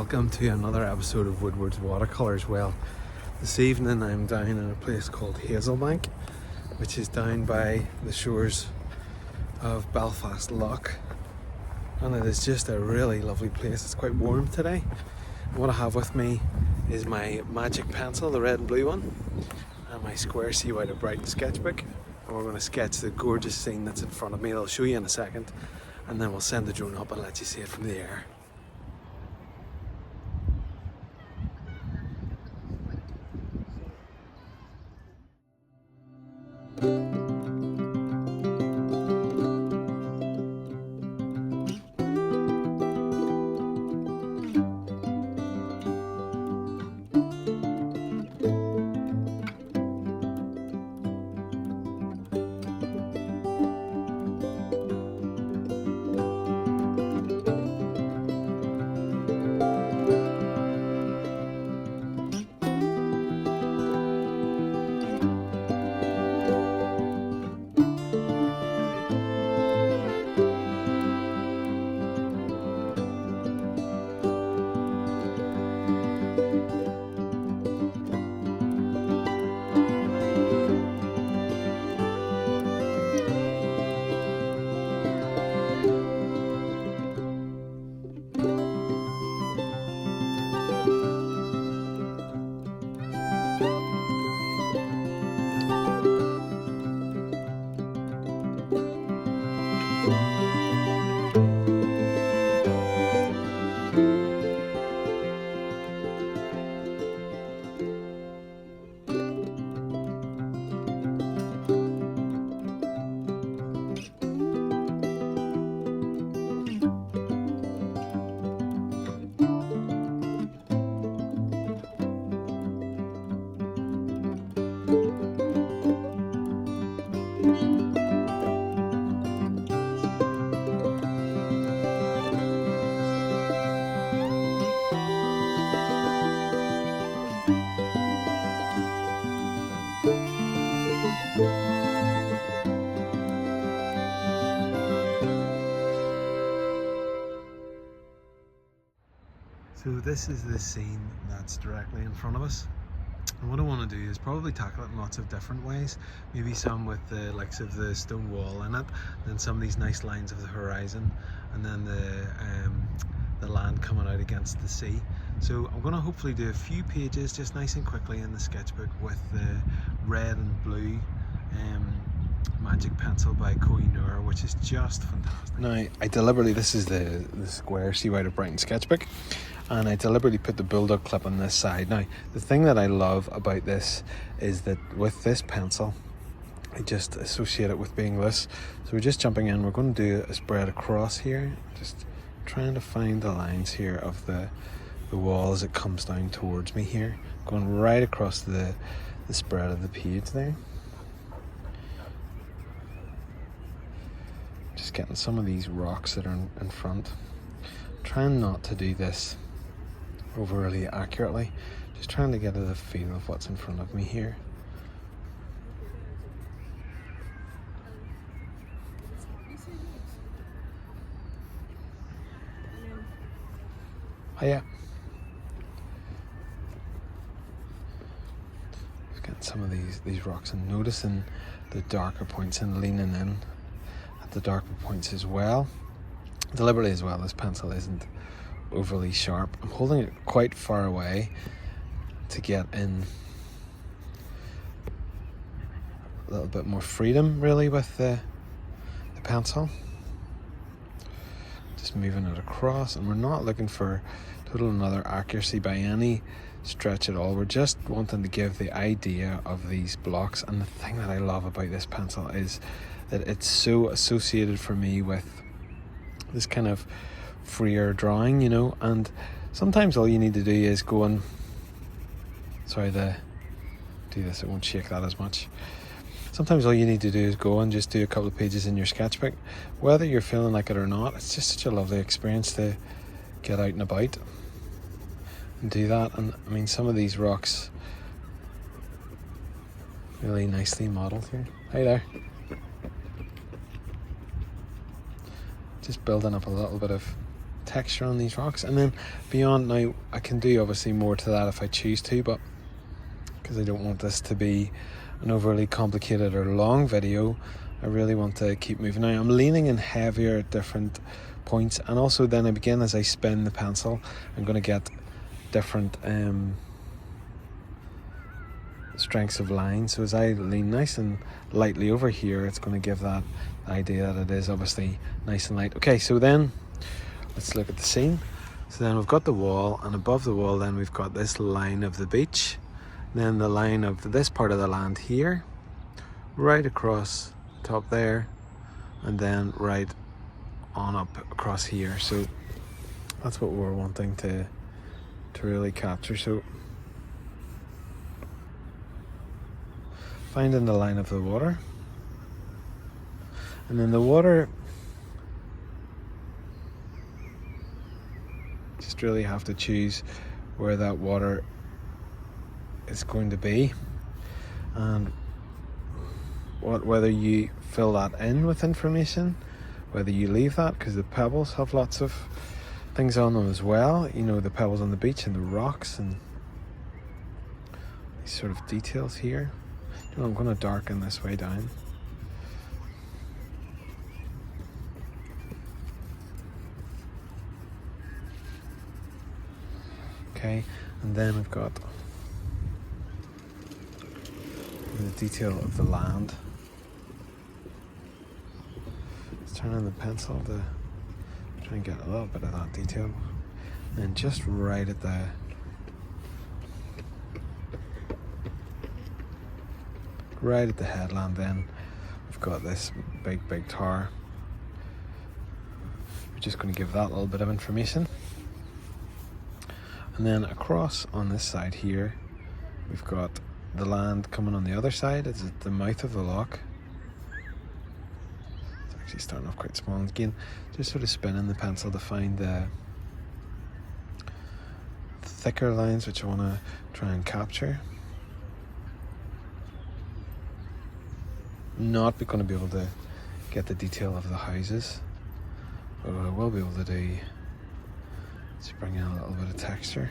welcome to another episode of Woodward's Watercolours. Well, this evening I'm down in a place called Hazelbank, which is down by the shores of Belfast Lough, and it is just a really lovely place. It's quite warm today. And what I have with me is my magic pencil, the red and blue one, and my square Seawhite of Brighton sketchbook, and we're going to sketch the gorgeous scene that's in front of me. I'll show you in a second, and then we'll send the drone up and let you see it from the air. So this is the scene that's directly in front of us, and what I want to do is probably tackle it in lots of different ways. Maybe some with the likes of the stone wall in it, then some of these nice lines of the horizon, and then the land coming out against the sea. So I'm going to hopefully do a few pages just nice and quickly in the sketchbook with the red and blue magic pencil by Noor, which is just fantastic. Now, this is the square Seawhite of Brighton sketchbook, and I deliberately put the bulldog clip on this side. Now, the thing that I love about this is that with this pencil, I just associate it with being this. So we're just jumping in, we're going to do a spread across here, just trying to find the lines here of the wall as it comes down towards me here, going right across the spread of the page there. Just getting some of these rocks that are in front. Trying not to do this overly accurately, just trying to get a feel of what's in front of me here. Oh yeah. Just getting some of these rocks and noticing the darker points and leaning in at the darker points as well. Deliberately as well, this pencil isn't overly sharp. I'm holding it quite far away to get in a little bit more freedom really with the pencil. Just moving it across, and we're not looking for total another accuracy by any stretch at all. We're just wanting to give the idea of these blocks, and the thing that I love about this pencil is that it's so associated for me with this kind of freer drawing, you know, and sometimes all you need to do is go and it won't shake that as much. Sometimes all you need to do is go and just do a couple of pages in your sketchbook, whether you're feeling like it or not. It's just such a lovely experience to get out and about and do that. And I mean, some of these rocks really nicely modelled here. Hi there. Just building up a little bit of texture on these rocks. And then beyond, now I can do obviously more to that if I choose to, but because I don't want this to be an overly complicated or long video, I really want to keep moving. Now I'm leaning in heavier at different points, and also then again as I spin the pencil I'm going to get different strengths of line. So as I lean nice and lightly over here, it's going to give that idea that it is obviously nice and light. Okay, so then let's look at the scene. So then we've got the wall, and above the wall then we've got this line of the beach, then the line of this part of the land here, right across top there, and then right on up across here. So that's what we're wanting to really capture. So finding the line of the water, and then the water, just really have to choose where that water is going to be, and whether you fill that in with information, whether you leave that, because the pebbles have lots of things on them as well, you know, the pebbles on the beach and the rocks and these sort of details here. You know, I'm going to darken this way down. Okay, and then we've got the detail of the land. Let's turn on the pencil to try and get a little bit of that detail. And just right at the headland then we've got this big tower. We're just going to give that a little bit of information. And then across on this side here we've got the land coming on the other side. It's at the mouth of the loch. It's actually starting off quite small. And again, just sort of spinning the pencil to find the thicker lines which I want to try and capture. Not going to be able to get the detail of the houses, but what I will be able to do is bring in a little bit of texture.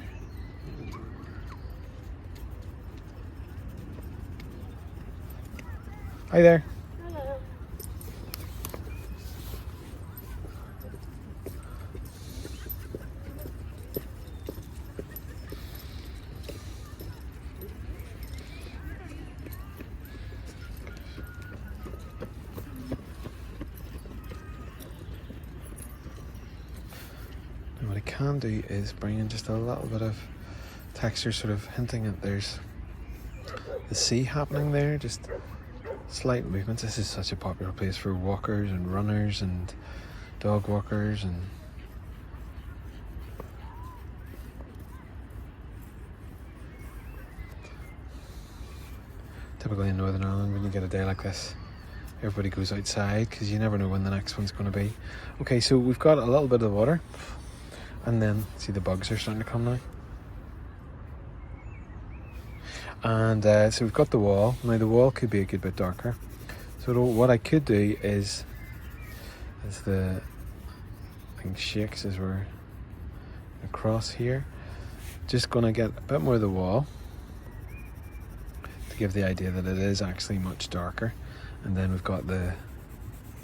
Hi there. Hello. And what I can do is bring in just a little bit of texture, sort of hinting that there's the sea happening there, just slight movements. This is such a popular place for walkers and runners and dog walkers, and typically in Northern Ireland when you get a day like this everybody goes outside because you never know when the next one's going to be. Okay, so we've got a little bit of water, and then see the bugs are starting to come now. And so we've got the wall. Now the wall could be a good bit darker. So what I could do is, as the thing shakes as we're across here, just going to get a bit more of the wall to give the idea that it is actually much darker. And then we've got the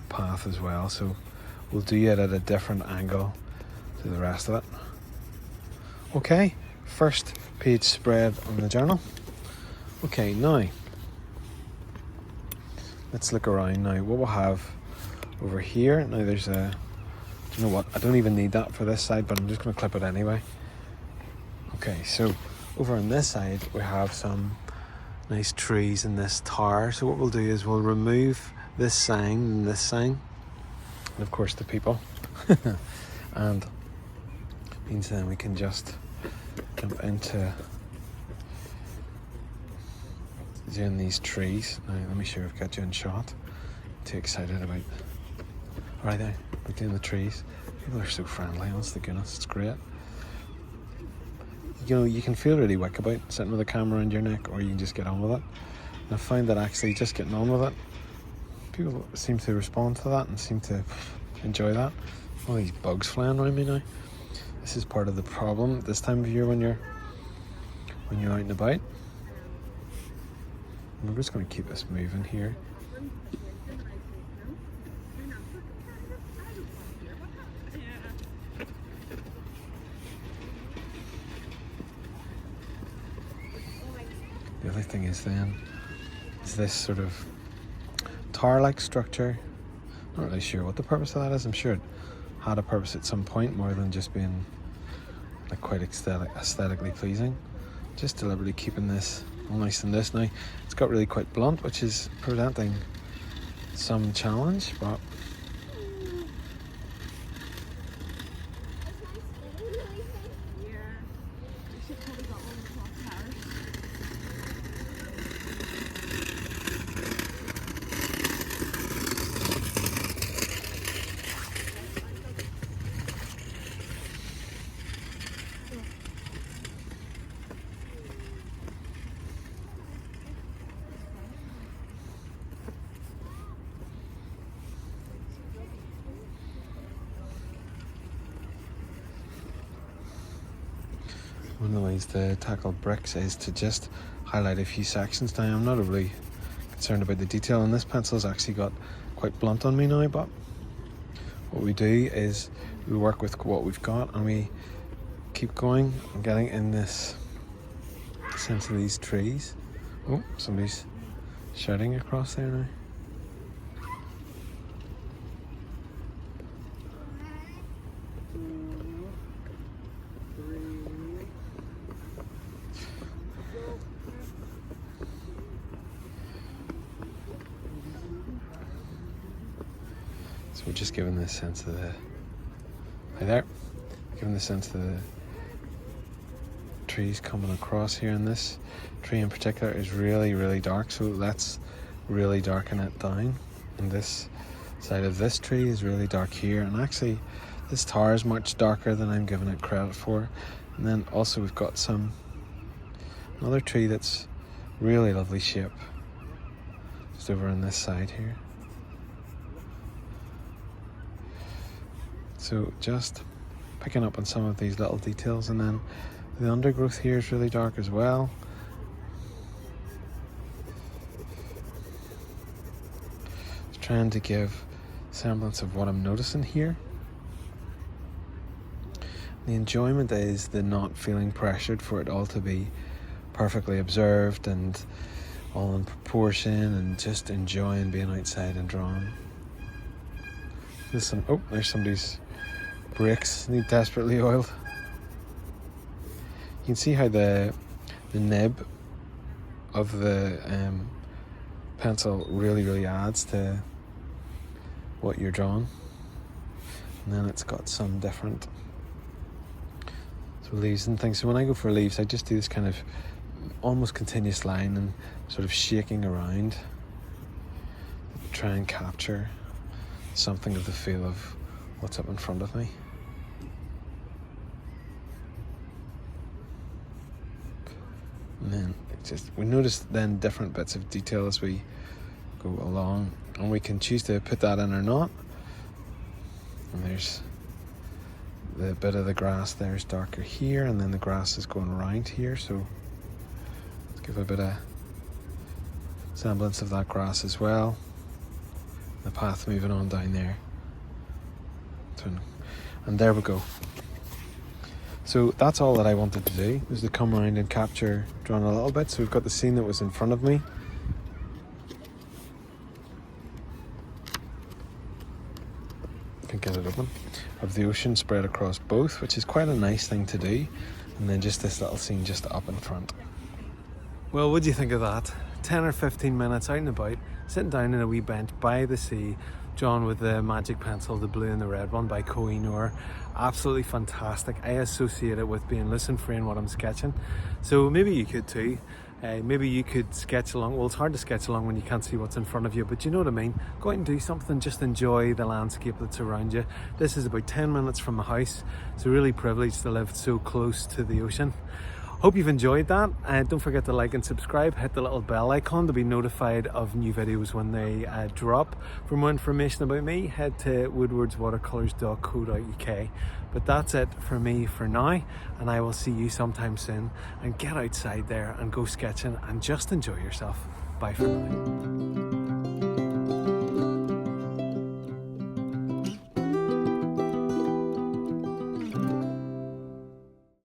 path as well. So we'll do it at a different angle to the rest of it. Okay, first page spread on the journal. Okay, now let's look around now. What we'll have over here, now there's a, do you know what, I don't even need that for this side, but I'm just going to clip it anyway. Okay, so over on this side we have some nice trees in this tower. So what we'll do is we'll remove this sign and this sign, and of course the people, and means then we can just jump into doing these trees. Now let me show I've got you in shot. Too excited about right there, we're doing the trees. People are so friendly, honest to goodness, it's great. You know, you can feel really wick about sitting with a camera around your neck, or you can just get on with it. And I find that actually just getting on with it, people seem to respond to that and seem to enjoy that. All these bugs flying around me now. This is part of the problem this time of year when you're out and about. We're just going to keep this moving here. The other thing is this sort of tower-like structure. Not really sure what the purpose of that is. I'm sure it had a purpose at some point more than just being like quite aesthetically pleasing. Just deliberately keeping this all nice and loose. Now it's got really quite blunt, which is presenting some challenge, but one of the ways to tackle bricks is to just highlight a few sections. Now I'm not really concerned about the detail, and this pencil's actually got quite blunt on me now, but what we do is we work with what we've got and we keep going and getting in this sense of these trees. Oh, somebody's shouting across there now. So we're just giving this sense of the, hi there, giving the sense of the trees coming across here, and this tree in particular is really, really dark, so let's really darken it down. And this side of this tree is really dark here, and actually this tower is much darker than I'm giving it credit for. And then also we've got another tree that's really lovely shape just over on this side here. So just picking up on some of these little details, and then the undergrowth here is really dark as well. Just trying to give semblance of what I'm noticing here. The enjoyment is the not feeling pressured for it all to be perfectly observed and all in proportion, and just enjoying being outside and drawing. Listen, oh, there's somebody's brakes need desperately oiled. You can see how the nib of the pencil really adds to what you're drawing. And then it's got some different leaves and things. So when I go for leaves, I just do this kind of almost continuous line and sort of shaking around, try and capture something of the feel of what's up in front of me. And then we notice then different bits of detail as we go along, and we can choose to put that in or not. And there's the bit of the grass there is darker here, and then the grass is going around here, so let's give a bit of semblance of that grass as well. The path moving on down there, and there we go. So that's all that I wanted to do, was to come around and capture drawing a little bit. So we've got the scene that was in front of me. Can get it open. Of the ocean spread across both, which is quite a nice thing to do. And then just this little scene just up in front. Well, what do you think of that? 10 or 15 minutes out and about, sitting down in a wee bench by the sea, drawn with the magic pencil, the blue and the red one by Noor. Absolutely fantastic. I associate it with being loose and free in what I'm sketching. So maybe you could too. Maybe you could sketch along. Well, it's hard to sketch along when you can't see what's in front of you, but you know what I mean. Go out and do something, just enjoy the landscape that's around you. This is about 10 minutes from the house. It's a really privileged to live so close to the ocean. Hope you've enjoyed that, and don't forget to like and subscribe. Hit the little bell icon to be notified of new videos when they drop. For more information about me, head to woodwardswatercolours.co.uk. But that's it for me for now, and I will see you sometime soon. And get outside there and go sketching and just enjoy yourself. Bye for now.